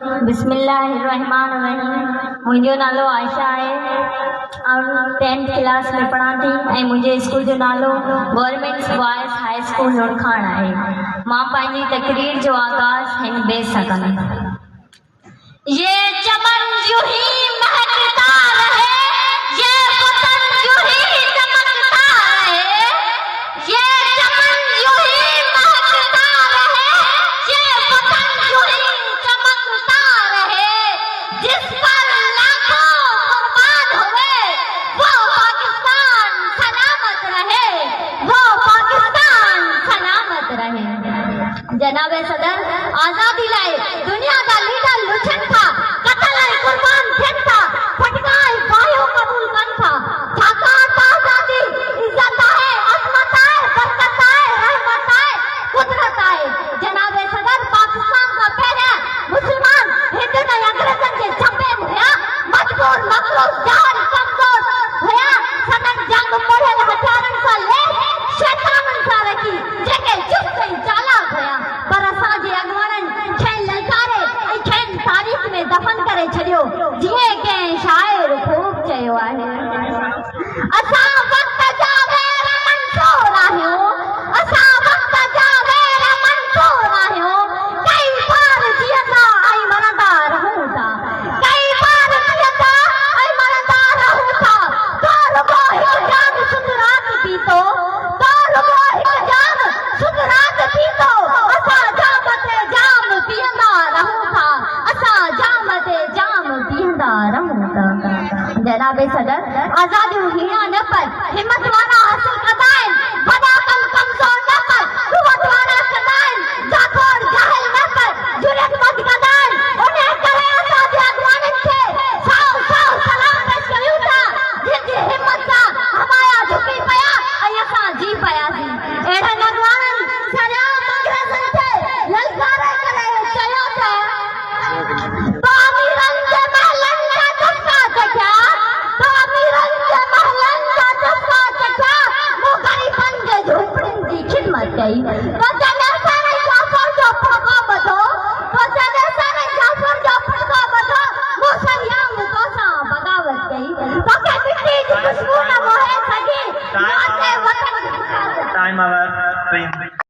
बिस्मिल्लाहिर्रहमानिर्रहीम। मुंहिंजो नालो आयशा आहे और 10th क्लास में पढ़ा थी ऐं मुंहिंजे स्कूल जो नालो गवर्नमेंट बॉयज़ हाई स्कूल लुणखाण आहे। मां पंहिंजी तकरीर जो आगाज़ हिन बेस सां कंदमि। ये चमन यूं ही महकता रहे, ये वतन यूं ही चमकता रहे, ये चमन यूं ही महकता रहे, ये वतन यूं ही चमकता रहे, जिस पर लाखों कुर्बान हुए वो पाकिस्तान सलामत रहे, वो पाकिस्तान सलामत रहे। जनाब सदर, आज़ादी लाए दुनिया का लीडर लुछन था, कतल ऐं कुर्बान थियन था, फटकाए बाहियों कबूल कन था। छाकाणि त आज़ादी इज़्ज़त आहे, अज़मत आहे, बरकत आहे, रहमत आहे, कुदरत आहे। जनाब सदर, पाकिस्तान खां पहिरियां मुस्लमान हिंदुनि ऐं अंग्रेज़नि जे छपे में हुया, मजबूर, मक़लूब, जाहिल, कमज़ोर हुया। संदन जंग पढ़ियल हथियारनि सां लैस शैताननि सां रखी, जेके चुस्त ऐं चालाक हुया, पर असांजे अॻुवाननि खेनि ललकारे ऐं खेनि तारीख़ में दफ़न करे छॾियो। जीअं कंहिं शाइर ख़ूब चयो आहे, असां वक़्त जा वेर मंसूर आहियूं, असां वक़्त जा वेर मंसूर आहियूं। कई बार जीअंदा ऐं मरंदा रहूं था, कई बार जीअंदा ऐं मरंदा रहूं था। तो रुगो हिकु जान सुधरात पीतो, तो रुगो हिकु जान सुधरात पीतो। असां जाम ते जाम पीअंदा रहूं था, असां जाम ते जाम पीअंदा रहूं था। जनाब सदर, आज़ादियूं हीअं न पर हिमत वारा हासिल कंदा आहिनि, वॾा कम कमज़ोर न पर कुवत वारा कंदा आहिनि, जाखोर जाहिल न पर जुरतमंद कंदा आहिनि। उन करे असांजे अॻुवाननि खे साओ साओ सलाम पेश कयूं था, जंहिंजी हिमत सां हमाया झुकी पिया ऐं असां जी पियासीं। अहिड़नि अॻुवाननि सरियाम अंग्रेज़नि खे ललकारे करे चयो त तो अमीरनि जे महलनि जा चस्का चखिया, तो अमीरनि जे महलनि जा चस्का चखिया, मूं ग़रीबनि जे झोपड़ियुनि जी ख़िदमत कई।